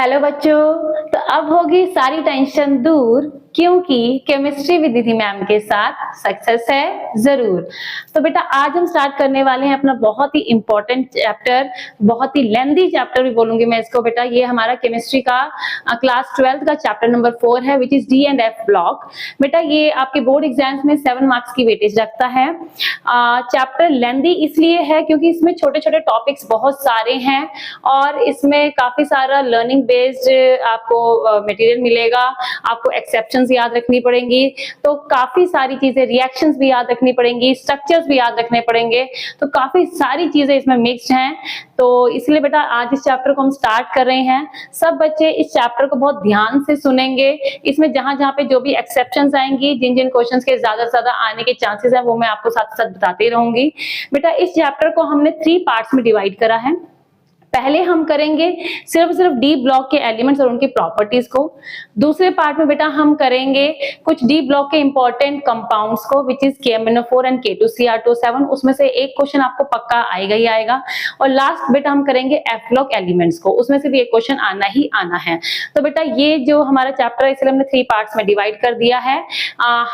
Hello बच्चों, तो अब होगी सारी टेंशन दूर क्योंकि केमिस्ट्री विद दीदी मैम के साथ सक्सेस है जरूर। तो बेटा आज हम स्टार्ट करने वाले हैं अपना बहुत ही इंपॉर्टेंट चैप्टर, बहुत ही लेंथी चैप्टर भी बोलूंगी मैं इसको। बेटा ये हमारा केमिस्ट्री का क्लास 12th का चैप्टर नंबर 4 है which is D and F block. बेटा ये आपके बोर्ड एग्जाम्स में 7 मार्क्स की वेटेज रखता है। चैप्टर लेंथी इसलिए है क्योंकि इसमें छोटे छोटे टॉपिक्स बहुत सारे हैं और इसमें काफी सारा लर्निंग बेस्ड आपको मटेरियल मिलेगा। आपको एक्सेप्शंस याद रखनी पड़ेंगी, तो काफी सारी चीजें, रिएक्शंस भी याद रखनी पड़ेंगी, स्ट्रक्चर्स भी याद रखने पड़ेंगे, तो काफी सारी चीजें इसमें मिक्स्ड हैं। तो इसलिए बेटा आज इस चैप्टर को हम स्टार्ट कर रहे हैं। सब बच्चे इस चैप्टर को बहुत ध्यान से सुनेंगे। इसमें जहां जहां पे जो भी एक्सेप्शंस आएंगी, जिन जिन क्वेश्चंस के ज्यादा से ज्यादा आने के चांसेस हैं, वो मैं आपको साथ साथ बताती रहूंगी। बेटा इस चैप्टर को हमने 3 पार्ट्स में डिवाइड करा है। पहले हम करेंगे सिर्फ डी ब्लॉक के एलिमेंट्स और उनकी प्रॉपर्टीज को। दूसरे पार्ट में बेटा हम करेंगे कुछ डी ब्लॉक के इंपॉर्टेंट कंपाउंड्स को which is KMnO4 and K2Cr2O7। उसमें से एक क्वेश्चन आपको पक्का आएगा ही आएगा। और लास्ट बेटा हम करेंगे एफ ब्लॉक एलिमेंट्स को, उसमें से भी एक क्वेश्चन आना ही आना है। तो बेटा ये जो हमारा चैप्टर है इसलिए हमने 3 पार्ट्स में डिवाइड कर दिया है।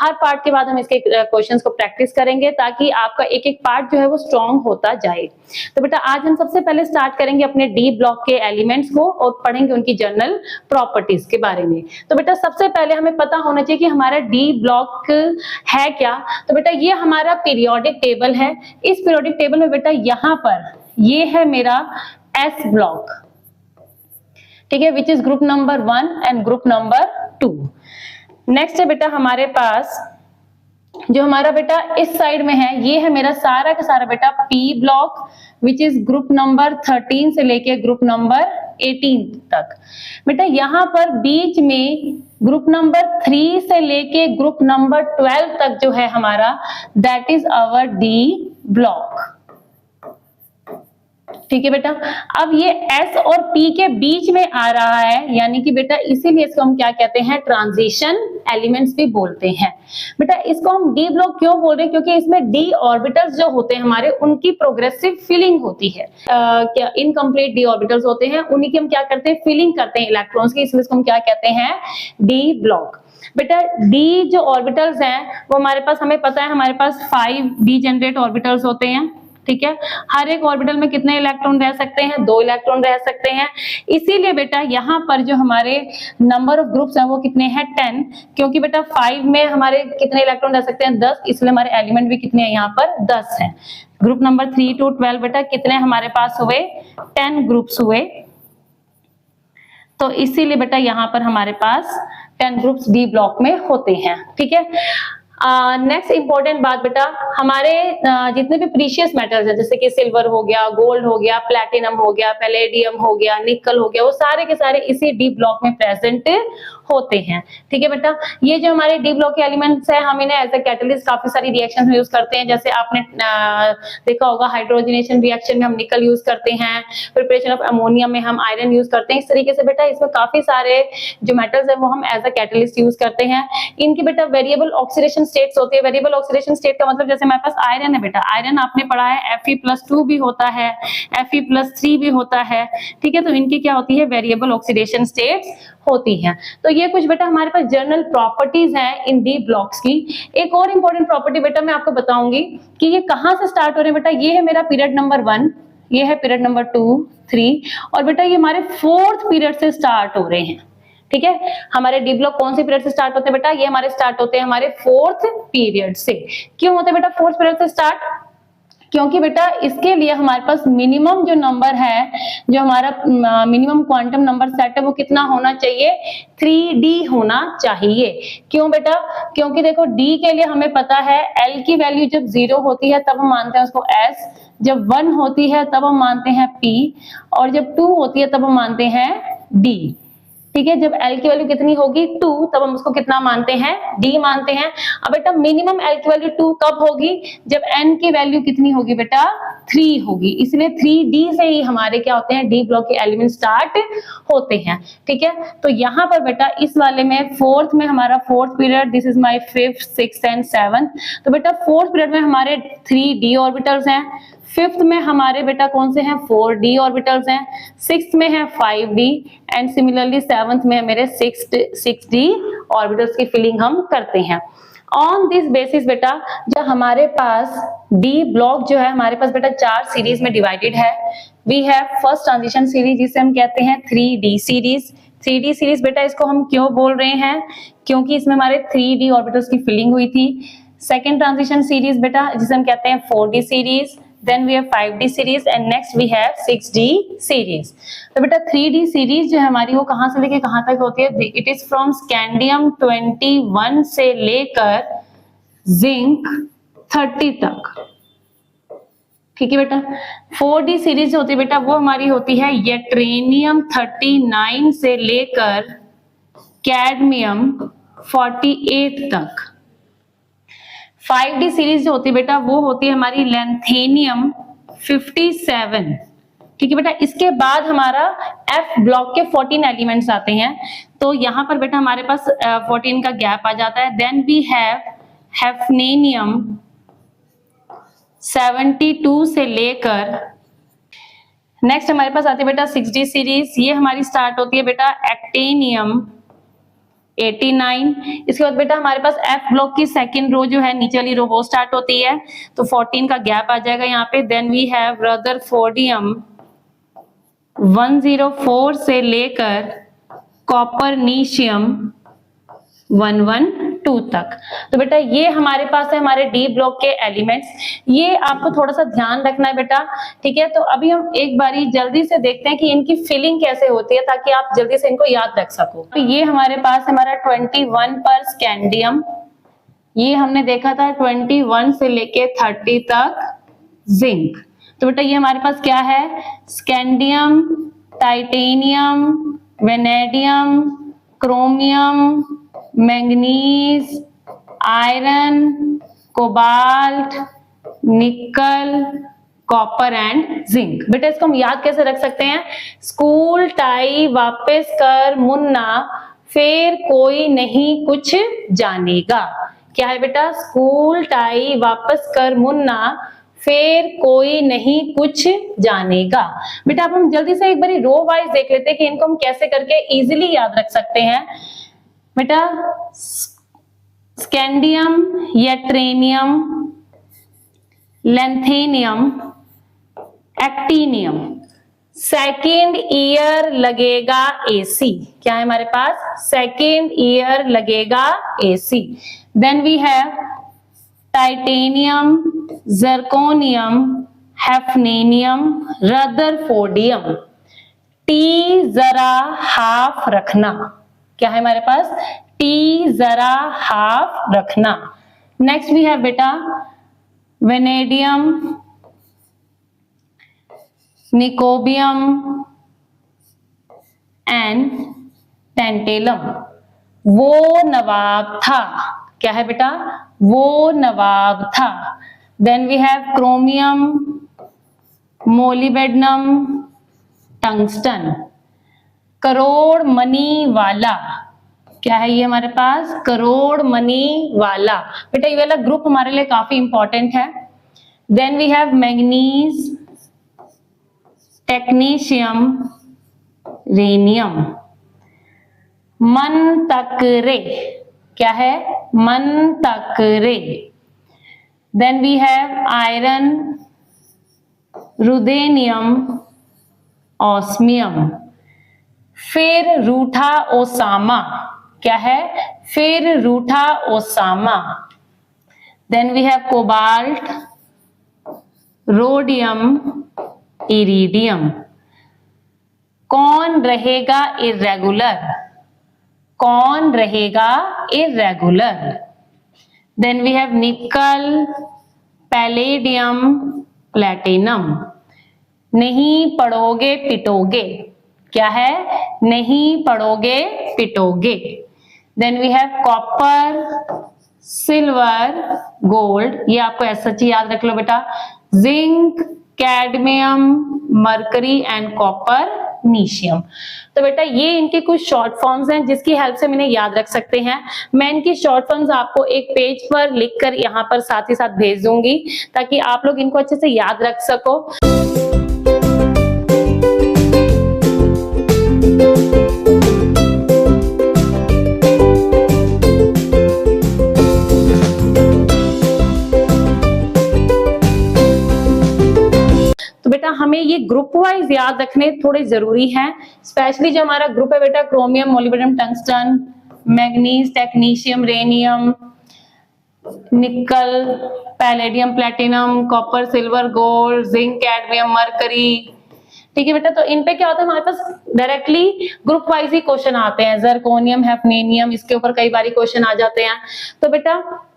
हर पार्ट के बाद हम इसके क्वेश्चन को प्रैक्टिस करेंगे ताकि आपका एक एक पार्ट जो है वो स्ट्रॉन्ग होता जाए। तो बेटा आज हम सबसे पहले स्टार्ट करेंगे अपने डी ब्लॉक के एलिमेंट्स को और पढ़ेंगे उनकी जनरल प्रॉपर्टीज के बारे में। तो बेटा सबसे पहले हमें पता होना चाहिए कि हमारा डी ब्लॉक है क्या। तो बेटा ये हमारा पीरियोडिक टेबल है। इस पीरियोडिक टेबल में बेटा यहाँ पर ये है मेरा एस ब्लॉक, ठीक है, which is group number 1 and group number 2। Next है बेटा हमारे पास जो हमारा बेटा इस साइड में है, ये है मेरा सारा का सारा बेटा P block which is group number 13 से लेके ग्रुप नंबर 18 तक। बेटा यहाँ पर बीच में ग्रुप नंबर 3 से लेके ग्रुप नंबर 12 तक जो है हमारा that is our D block, ठीक है बेटा। अब ये S और P के बीच में आ रहा है, यानी कि बेटा इसीलिए इसको हम क्या कहते हैं, ट्रांजिशन एलिमेंट्स भी बोलते हैं। बेटा इसको हम डी ब्लॉक क्यों बोल रहे हैं, क्योंकि इसमें डी ऑर्बिटल्स जो होते हैं हमारे, उनकी प्रोग्रेसिव फिलिंग होती है। क्या इनकम्प्लीट डी ऑर्बिटल्स होते हैं, उन्हीं की हम क्या करते हैं, फिलिंग करते हैं इलेक्ट्रॉन्स की, इसलिए इसको हम क्या कहते हैं, डी ब्लॉक। बेटा डी जो ऑर्बिटल्स हैं वो हमारे पास, हमें पता है हमारे पास 5 डीजेनरेट ऑर्बिटल्स होते हैं, ठीक है। हर एक ऑर्बिटल में कितने इलेक्ट्रॉन रह सकते हैं, 2 इलेक्ट्रॉन रह सकते हैं। इसीलिए बेटा यहाँ पर जो हमारे नंबर ऑफ ग्रुप्स हैं वो कितने हैं, 10, क्योंकि बेटा 5 में हमारे कितने इलेक्ट्रॉन रह सकते हैं, 10, इसलिए हमारे एलिमेंट भी कितने हैं यहाँ पर, 10 हैं। ग्रुप नंबर 3 to 12 बेटा कितने हमारे पास हुए, 10 ग्रुप्स हुए। तो इसीलिए बेटा यहाँ पर हमारे पास 10 ग्रुप्स डी ब्लॉक में होते हैं, ठीक है। नेक्स्ट इंपॉर्टेंट बात बेटा, हमारे जितने भी प्रीशियस मेटल्स हैं, जैसे कि सिल्वर हो गया, गोल्ड हो गया, प्लैटिनम हो गया, पैलेडियम हो गया, निकल हो गया, वो सारे के सारे इसी डी ब्लॉक में प्रेजेंट होते हैं, ठीक है बेटा। ये जो हमारे डी ब्लॉक के एलिमेंट्स हैं, हम इन्हें एज ए कैटलिस्ट काफी सारी रिएक्शंस में यूज करते हैं। जैसे आपने देखा होगा हाइड्रोजनेशन रिएक्शन में हम निकल यूज करते हैं, प्रिपरेशन ऑफ अमोनिया में हम आयरन यूज करते हैं। इस तरीके से बेटा इसमें काफी सारे जो मेटल्स हैं वो हम एज ए कैटलिस्ट यूज करते हैं। इनकी बेटा वेरिएबल ऑक्सीडेशन स्टेट्स होती है। वेरिएबल ऑक्सीडेशन स्टेट का मतलब, जैसे हमारे पास आयरन है बेटा, आयरन आपने पढ़ा है Fe+2 भी होता है, Fe+3 भी होता है, ठीक है। तो इनकी क्या होती है, वेरिएबल ऑक्सीडेशन स्टेट्स होती हैं। तो ये कुछ बेटा हमारे पास जनरल प्रॉपर्टीज हैं इन डी ब्लॉक्स की। एक और इंपॉर्टेंट प्रॉपर्टी बेटा मैं आपको बताऊंगी कि ये कहां से स्टार्ट हो रहे हैं। बेटा ये है मेरा पीरियड नंबर 1, ये है पीरियड नंबर 2, 3 और बेटा ये हमारे 4th पीरियड से स्टार्ट हो रहे हैं, ठीक है। हमारे डी ब्लॉक कौन से पीरियड से स्टार्ट होते हैं बेटा, ये हमारे स्टार्ट होते हैं हमारे 4th पीरियड से। क्यों होते हैं बेटा 4th पीरियड से स्टार्ट, क्योंकि बेटा इसके लिए हमारे पास मिनिमम जो नंबर है, जो हमारा मिनिमम क्वांटम नंबर सेट है, वो कितना होना चाहिए, 3D होना चाहिए। क्यों बेटा, क्योंकि देखो D के लिए हमें पता है L की वैल्यू जब 0 होती है तब हम मानते हैं उसको S, जब 1 होती है तब हम मानते हैं P और जब 2 होती है तब हम मानते हैं D, ठीक है। जब L की वैल्यू कितनी होगी 2 तब हम उसको कितना मानते हैं, D मानते हैं। अब बेटा मिनिमम L की वैल्यू 2 कब होगी, जब N की वैल्यू कितनी होगी बेटा, 3 होगी। इसलिए 3D से ही हमारे क्या होते हैं, डी ब्लॉक के एलिमेंट स्टार्ट होते हैं, ठीक है। तो यहाँ पर बेटा इस वाले में 4th में हमारा 4th period, this is my 5th, 6th and 7th। तो बेटा 4th पीरियड में हमारे 3D ऑर्बिटल्स हैं, फिफ्थ में हमारे बेटा कौन से हैं, 4d ऑर्बिटल्स हैं, सिक्स्थ में है 5d एंड सिमिलरली सेवंथ में मेरे 6d ऑर्बिटल्स की फिलिंग हम करते हैं। ऑन दिस बेसिस बेटा जो हमारे पास डी ब्लॉक जो है हमारे पास बेटा 4 सीरीज में डिवाइडेड है। We have first transition series जिसे हम कहते हैं 3d सीरीज। 3d सीरीज बेटा इसको हम क्यों बोल रहे हैं, क्योंकि इसमें हमारे 3d ऑर्बिटल्स की फिलिंग हुई थी। सेकेंड ट्रांजिशन सीरीज बेटा जिसे हम कहते हैं 4d series, then we have 5d series and next we have 6d series। तो बेटा 3d सीरीज जो है हमारी वो कहां से लेके कहां तक होती है, इट इज फ्रॉम स्कैंडियम 21 से लेकर जिंक 30 तक, ठीक है बेटा। 4d सीरीज जो होती है बेटा वो हमारी होती है यट्रेनियम 39 से लेकर कैडमियम 48 तक। 5d सीरीज जो होती है बेटा वो होती है हमारी लैंथेनियम 57, ठीक है बेटा। इसके बाद हमारा F ब्लॉक के 14 एलिमेंट्स आते हैं, तो यहाँ पर बेटा हमारे पास 14 का गैप आ जाता है। देन वी हैव हैफनेनियम 72 से लेकर, नेक्स्ट हमारे पास आती है बेटा 6d सीरीज, ये हमारी स्टार्ट होती है बेटा एक्टेनियम 89। इसके बाद बेटा हमारे पास F ब्लॉक की सेकंड रो जो है नीचे वाली रो वो स्टार्ट होती है, तो 14 का गैप आ जाएगा यहाँ पे। देन वी हैव रदरफोर्डियम 104 से लेकर कॉपरनीशियम 112 तक। तो बेटा ये हमारे पास है हमारे डी ब्लॉक के एलिमेंट्स। ये आपको थोड़ा सा ध्यान रखना है बेटा, ठीक है। तो अभी हम एक बारी जल्दी से देखते हैं कि इनकी फिलिंग कैसे होती है ताकि आप जल्दी से इनको याद रख सको। तो ये हमारे पास हमारा 21 पर स्कैंडियम, ये हमने देखा था 21 से लेके 30 तक जिंक। तो बेटा ये हमारे पास क्या है, scandium, titanium, vanadium, chromium, manganese, iron, cobalt, निकल, कॉपर एंड जिंक। बेटा इसको हम याद कैसे रख सकते हैं, स्कूल टाई वापस कर मुन्ना फिर कोई नहीं कुछ जानेगा। क्या है बेटा, स्कूल टाई वापस कर मुन्ना फिर कोई नहीं कुछ जानेगा। बेटा अब हम जल्दी से एक बारी रो वाइज देख लेते हैं कि इनको हम कैसे करके इजीली याद रख सकते हैं। बेटा scandium, yttrium, lanthanum, actinium, second year लगेगा एसी। क्या है हमारे पास, सेकेंड ईयर लगेगा AC. Then we have titanium, zirconium, hafnium, rutherfordium. Tea जरा हाफ रखना, क्या है हमारे पास, टी जरा हाफ रखना। नेक्स्ट वी हैव बेटा वेनेडियम, निकोबियम एंड टेंटेलम। वो नवाब था, क्या है बेटा, वो नवाब था। Then we have chromium, molybdenum, tungsten. Crore money वाला, क्या है ये हमारे पास, करोड़ मनी वाला। बेटा ये वाला ग्रुप हमारे लिए काफी इंपॉर्टेंट है। Then we have manganese, technetium, rhenium. मन तक रे, क्या है, मन तक रे। Then we have iron, ruthenium, osmium. फिर रूठा ओसामा, क्या है, फिर रूठा Osama. Then we have cobalt, rhodium, iridium. कौन रहेगा इर्रेगुलर, कौन रहेगा irregular. Then we have nickel, palladium, platinum. नहीं पढ़ोगे पिटोगे, क्या है, नहीं पढ़ोगे पिटोगे। Then we have copper, silver, gold, ये आपको ऐसा चीज याद रख लो बेटा। Zinc, cadmium, mercury and copper, technetium. तो बेटा ये इनके कुछ शॉर्ट फॉर्म्स हैं जिसकी हेल्प से हम इन्हें याद रख सकते हैं। मैं इनकी शॉर्ट फॉर्म्स आपको एक पेज पर लिखकर यहाँ पर साथ ही साथ भेज दूंगी ताकि आप लोग इनको अच्छे से याद रख सको। बेटा हमें ये ग्रुप वाइज याद रखने थोड़े जरूरी हैं, स्पेशली जो हमारा ग्रुप है बेटा chromium, molybdenum, tungsten, manganese, technetium, rhenium, nickel, palladium, platinum, copper, silver, gold, zinc, cadmium, mercury. ठीक है बेटा, तो इन पे क्या होता है हमारे पास डायरेक्टली ग्रुप वाइज ही क्वेश्चन आते हैं। जर्कोनियम, हैफनेनियम, इसके ऊपर कई बार क्वेश्चन आ जाते हैं। तो बेटा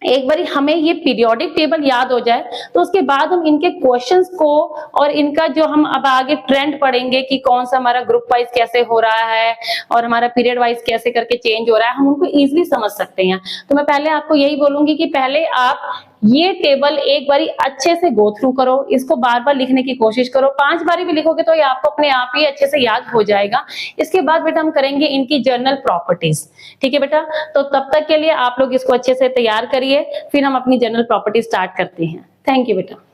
एक बारी हमें ये पीरियोडिक टेबल याद हो जाए तो उसके बाद हम इनके क्वेश्चंस को और इनका जो हम अब आगे ट्रेंड पढ़ेंगे कि कौन सा हमारा ग्रुप वाइज कैसे हो रहा है और हमारा पीरियड वाइज कैसे करके चेंज हो रहा है, हम उनको इजीली समझ सकते हैं। तो मैं पहले आपको यही बोलूंगी कि पहले आप ये टेबल एक बारी अच्छे से गो थ्रू करो, इसको बार बार लिखने की कोशिश करो। 5 बारी भी लिखोगे तो ये आपको अपने आप ही अच्छे से याद हो जाएगा। इसके बाद बेटा हम करेंगे इनकी जर्नल प्रॉपर्टीज। ठीक है बेटा, तो तब तक के लिए आप लोग इसको अच्छे से तैयार करिए, फिर हम अपनी जर्नल प्रॉपर्टी स्टार्ट करते हैं। थैंक यू बेटा।